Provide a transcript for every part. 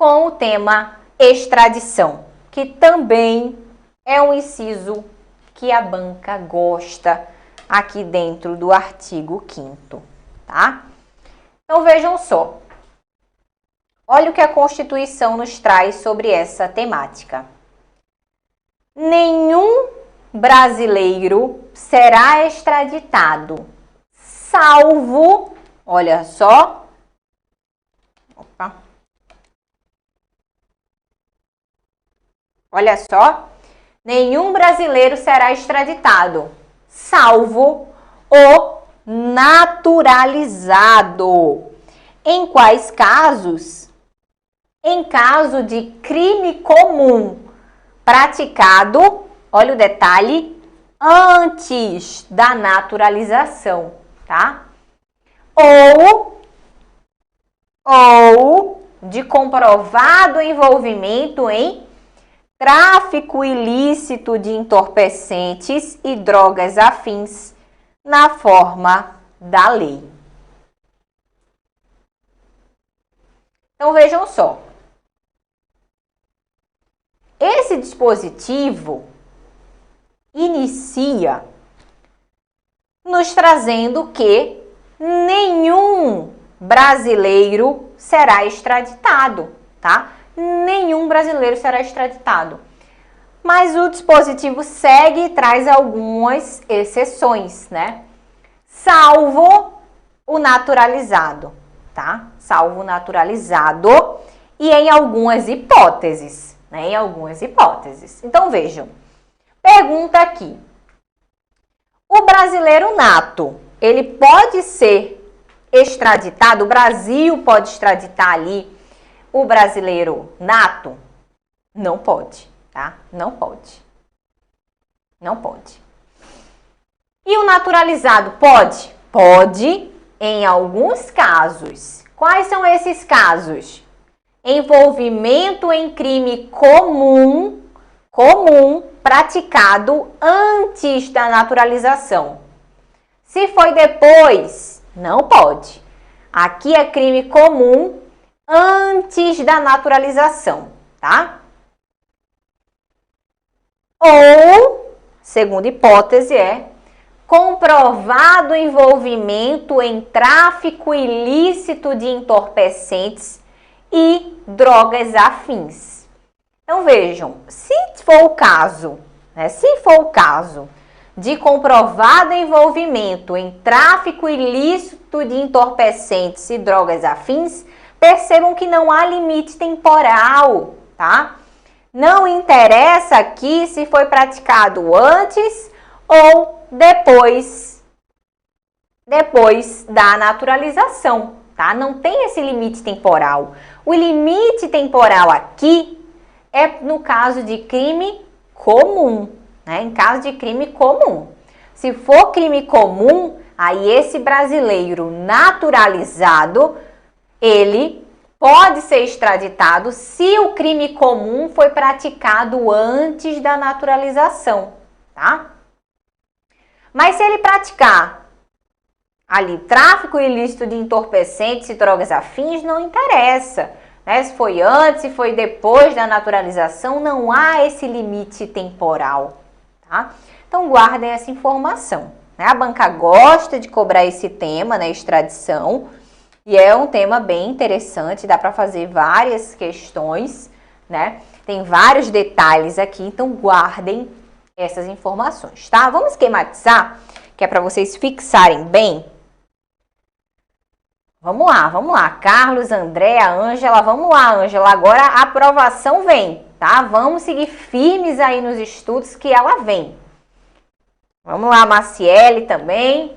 com o tema extradição, que também é um inciso que a banca gosta aqui dentro do artigo 5º, tá? Então vejam só. Olha o que a Constituição nos traz sobre essa temática. Nenhum brasileiro será extraditado, salvo, olha só, olha só, nenhum brasileiro será extraditado, salvo o naturalizado. Em quais casos? Em caso de crime comum praticado, olha o detalhe, antes da naturalização, tá? Ou de comprovado envolvimento em tráfico ilícito de entorpecentes e drogas afins na forma da lei. Então vejam só. Esse dispositivo inicia nos trazendo que nenhum brasileiro será extraditado, tá? Nenhum brasileiro será extraditado. Mas o dispositivo segue e traz algumas exceções, né? Salvo o naturalizado, tá? Salvo o naturalizado e em algumas hipóteses, né? Em algumas hipóteses. Então, vejam. Pergunta aqui. O brasileiro nato, ele pode ser extraditado? O Brasil pode extraditar ali o brasileiro nato? Não pode, tá? Não pode. Não pode. E o naturalizado pode? Pode, em alguns casos. Quais são esses casos? Envolvimento em crime comum praticado antes da naturalização. Se foi depois, não pode. Aqui é crime comum antes da naturalização, tá? Ou, segunda hipótese é comprovado envolvimento em tráfico ilícito de entorpecentes e drogas afins. Então, vejam, se for o caso, né, de comprovado envolvimento em tráfico ilícito de entorpecentes e drogas afins, percebam que não há limite temporal, tá? Não interessa aqui se foi praticado antes ou depois da naturalização, tá? Não tem esse limite temporal. O limite temporal aqui é no caso de crime comum, né? Em caso de crime comum. Se for crime comum, aí esse brasileiro naturalizado, ele pode ser extraditado se o crime comum foi praticado antes da naturalização, tá? Mas se ele praticar ali tráfico ilícito de entorpecentes e drogas afins, não interessa, né? Se foi antes, se foi depois da naturalização, não há esse limite temporal, tá? Então guardem essa informação, né? A banca gosta de cobrar esse tema, né, extradição, e é um tema bem interessante, dá para fazer várias questões, né? Tem vários detalhes aqui, então guardem essas informações, tá? Vamos esquematizar, que é para vocês fixarem bem. Vamos lá. Carlos, Andréa, Ângela, vamos lá, Ângela. Agora a aprovação vem, tá? Vamos seguir firmes aí nos estudos que ela vem. Vamos lá, Maciele também.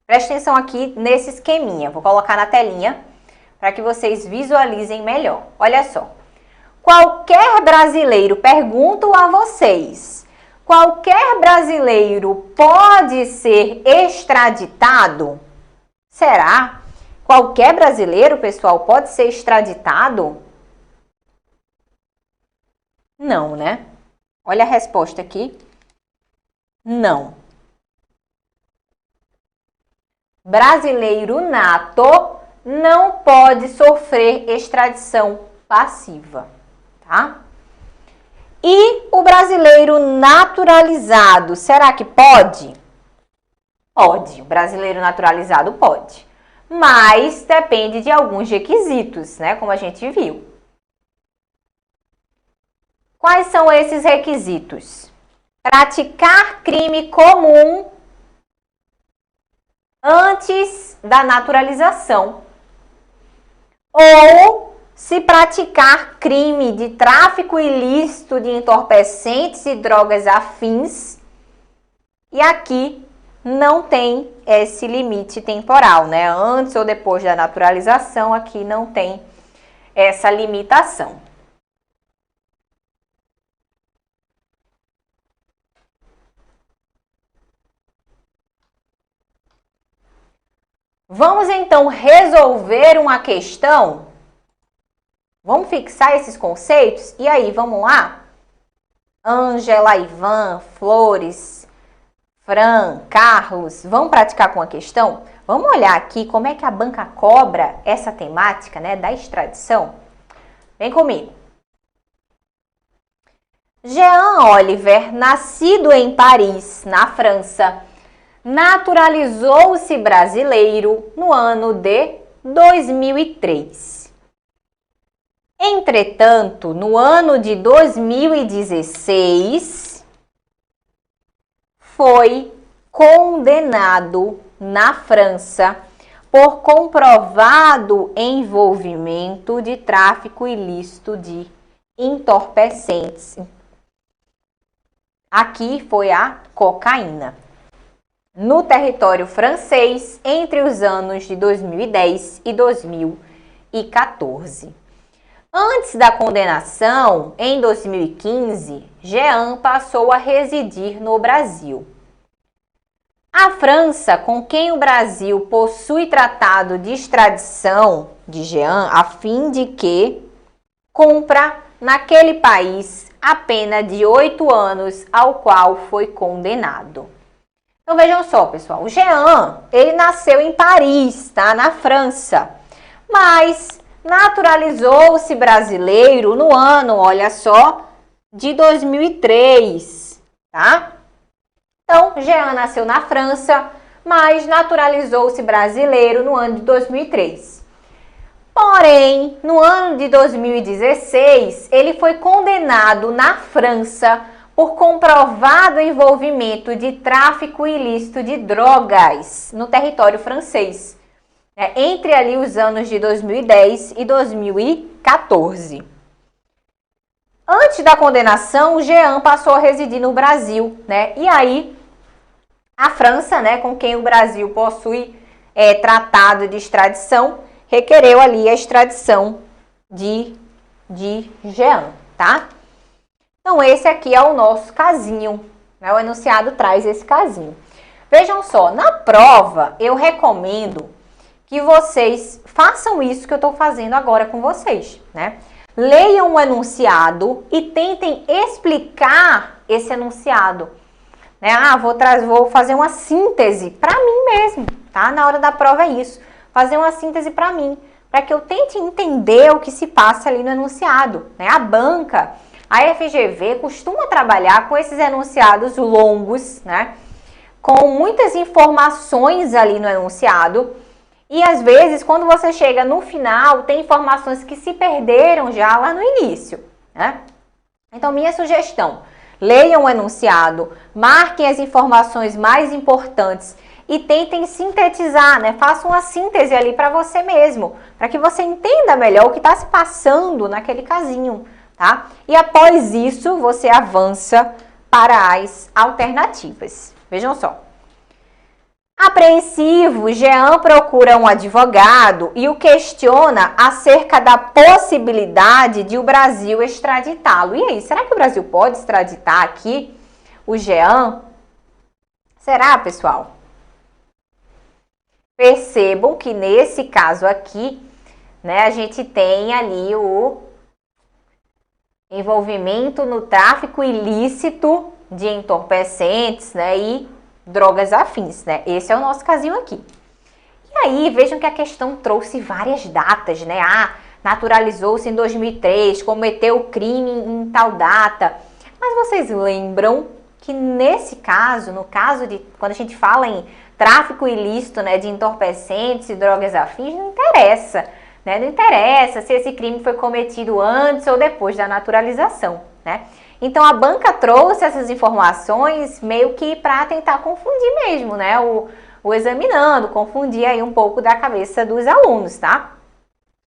Preste atenção aqui nesse esqueminha. Vou colocar na telinha para que vocês visualizem melhor. Olha só. Qualquer brasileiro, pergunto a vocês, qualquer brasileiro pode ser extraditado? Será? Qualquer brasileiro, pessoal, pode ser extraditado? Não, né? Olha a resposta aqui. Não. Brasileiro nato não pode sofrer extradição passiva, tá? E o brasileiro naturalizado, será que pode? Pode, o brasileiro naturalizado pode, mas depende de alguns requisitos, né, como a gente viu. Quais são esses requisitos? Praticar crime comum antes da naturalização, ou se praticar crime de tráfico ilícito de entorpecentes e drogas afins, e aqui não tem esse limite temporal, né? Antes ou depois da naturalização, aqui não tem essa limitação. Vamos então resolver uma questão. Vamos fixar esses conceitos? E aí, vamos lá? Ângela, Ivan, Flores, Fran, Carlos, vamos praticar com a questão? Vamos olhar aqui como é que a banca cobra essa temática, né, da extradição? Vem comigo. Jean Oliver, nascido em Paris, na França, naturalizou-se brasileiro no ano de 2003. Entretanto, no ano de 2016, foi condenado na França por comprovado envolvimento de tráfico ilícito de entorpecentes. Aqui foi a cocaína. No território francês, entre os anos de 2010 e 2014. Antes da condenação, em 2015, Jean passou a residir no Brasil. A França, com quem o Brasil possui tratado de extradição de Jean, a fim de que cumpra naquele país a pena de 8 anos ao qual foi condenado. Então vejam só, pessoal, o Jean, ele nasceu em Paris, tá? Na França, mas naturalizou-se brasileiro no ano, olha só, de 2003, tá? Então, Jean nasceu na França, mas naturalizou-se brasileiro no ano de 2003. Porém, no ano de 2016, ele foi condenado na França por comprovado envolvimento de tráfico ilícito de drogas no território francês, né, entre ali os anos de 2010 e 2014. Antes da condenação, Jean passou a residir no Brasil, né? E aí, a França, né, com quem o Brasil possui tratado de extradição, requereu ali a extradição de Jean, tá? Então, esse aqui é o nosso casinho, né? O enunciado traz esse casinho. Vejam só, na prova, eu recomendo que vocês façam isso que eu estou fazendo agora com vocês, né? Leiam o enunciado e tentem explicar esse enunciado, né? Vou fazer uma síntese para mim mesmo, tá? Na hora da prova é isso, fazer uma síntese para mim, para que eu tente entender o que se passa ali no enunciado, né? A banca, a FGV costuma trabalhar com esses enunciados longos, né? Com muitas informações ali no enunciado. E às vezes, quando você chega no final, tem informações que se perderam já lá no início, né? Então, minha sugestão, leiam o enunciado, marquem as informações mais importantes e tentem sintetizar, né? Façam uma síntese ali para você mesmo, para que você entenda melhor o que está se passando naquele casinho, tá? E após isso, você avança para as alternativas. Vejam só. Apreensivo, Jean procura um advogado e o questiona acerca da possibilidade de o Brasil extraditá-lo. E aí, será que o Brasil pode extraditar aqui o Jean? Será, pessoal? Percebam que nesse caso aqui, né, a gente tem ali o envolvimento no tráfico ilícito de entorpecentes, né, e drogas afins, né? Esse é o nosso casinho aqui. E aí, vejam que a questão trouxe várias datas, né? Ah, naturalizou-se em 2003, cometeu o crime em tal data. Mas vocês lembram que nesse caso, no caso de quando a gente fala em tráfico ilícito, né, de entorpecentes e drogas afins, não interessa, né? Não interessa se esse crime foi cometido antes ou depois da naturalização, né? Então a banca trouxe essas informações meio que para tentar confundir mesmo, né? O examinando, confundir aí um pouco da cabeça dos alunos, tá?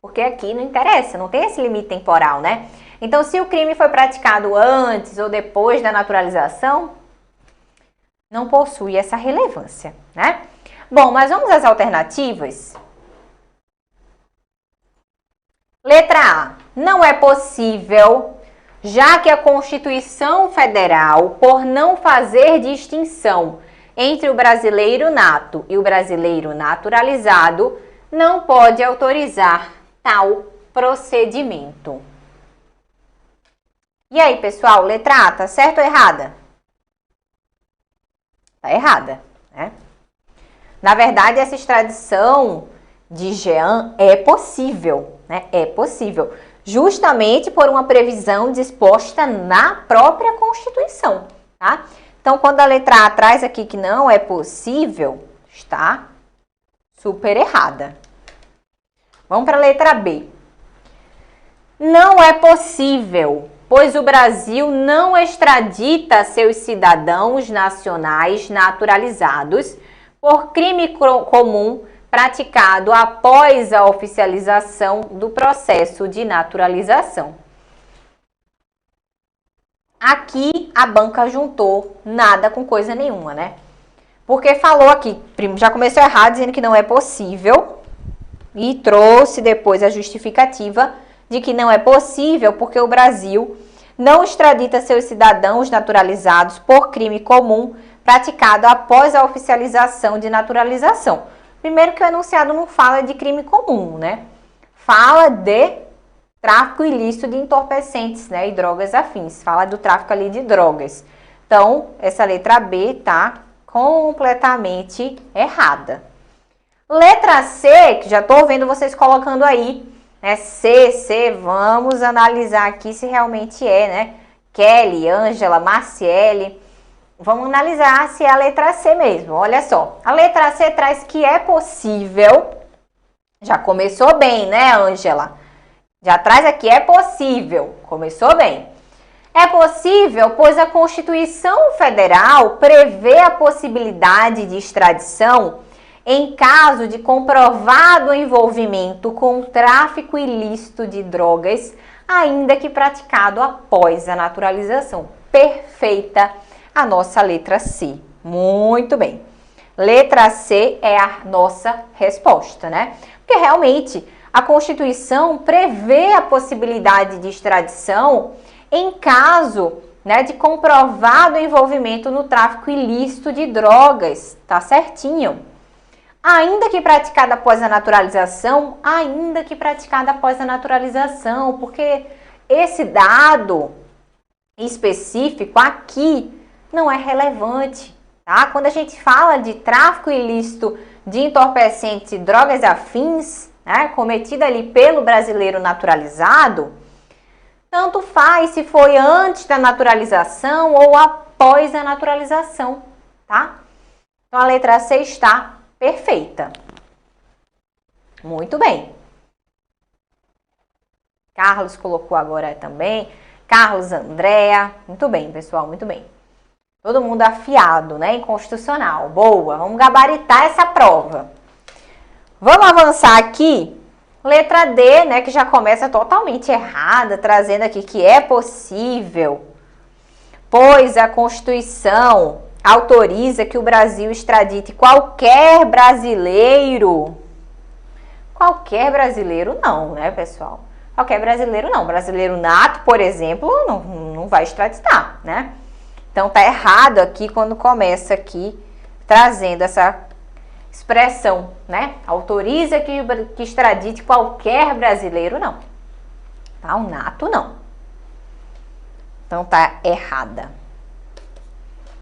Porque aqui não interessa, não tem esse limite temporal, né? Então, se o crime foi praticado antes ou depois da naturalização, não possui essa relevância, né? Bom, mas vamos às alternativas? Letra A. Não é possível, já que a Constituição Federal, por não fazer distinção entre o brasileiro nato e o brasileiro naturalizado, não pode autorizar tal procedimento. E aí, pessoal, letra A, tá certa ou errada? Tá errada, né? Na verdade, essa extradição de Jean é possível, né? É possível, justamente por uma previsão disposta na própria Constituição, tá? Então, quando a letra A traz aqui que não é possível, está super errada. Vamos para a letra B. Não é possível, pois o Brasil não extradita seus cidadãos nacionais naturalizados por crime comum praticado após a oficialização do processo de naturalização. Aqui a banca juntou nada com coisa nenhuma, né? Porque falou aqui, já começou errado dizendo que não é possível e trouxe depois a justificativa de que não é possível porque o Brasil não extradita seus cidadãos naturalizados por crime comum praticado após a oficialização de naturalização. Primeiro que o enunciado não fala de crime comum, né? Fala de tráfico ilícito de entorpecentes, né? E drogas afins. Fala do tráfico ali de drogas. Então, essa letra B tá completamente errada. Letra C, que já tô vendo vocês colocando aí, né? C, vamos analisar aqui se realmente é, né? Kelly, Ângela, Marciele. Vamos analisar se é a letra C mesmo. Olha só, a letra C traz que é possível. Já começou bem, né, Ângela? Já traz aqui, é possível. Começou bem. É possível, pois a Constituição Federal prevê a possibilidade de extradição em caso de comprovado envolvimento com tráfico ilícito de drogas, ainda que praticado após a naturalização. Perfeita a nossa letra C. Muito bem. Letra C é a nossa resposta, né? Porque realmente a Constituição prevê a possibilidade de extradição em caso, né, de comprovado envolvimento no tráfico ilícito de drogas. Tá certinho. Ainda que praticada após a naturalização, porque esse dado específico aqui não é relevante, tá? Quando a gente fala de tráfico ilícito de entorpecentes e drogas afins, né, cometido ali pelo brasileiro naturalizado, tanto faz se foi antes da naturalização ou após a naturalização, tá? Então a letra C está perfeita. Muito bem. Carlos colocou agora também. Carlos, Andréa. Muito bem, pessoal, muito bem. Todo mundo afiado, né, em constitucional. Boa, vamos gabaritar essa prova. Vamos avançar aqui. Letra D, né, que já começa totalmente errada, trazendo aqui que é possível, pois a Constituição autoriza que o Brasil extradite qualquer brasileiro. Qualquer brasileiro não, né, pessoal? Qualquer brasileiro não. Brasileiro nato, por exemplo, não vai extraditar, né? Então, tá errado aqui quando começa aqui trazendo essa expressão, né? Autoriza que extradite qualquer brasileiro, não. Tá? O nato, não. Então, tá errada.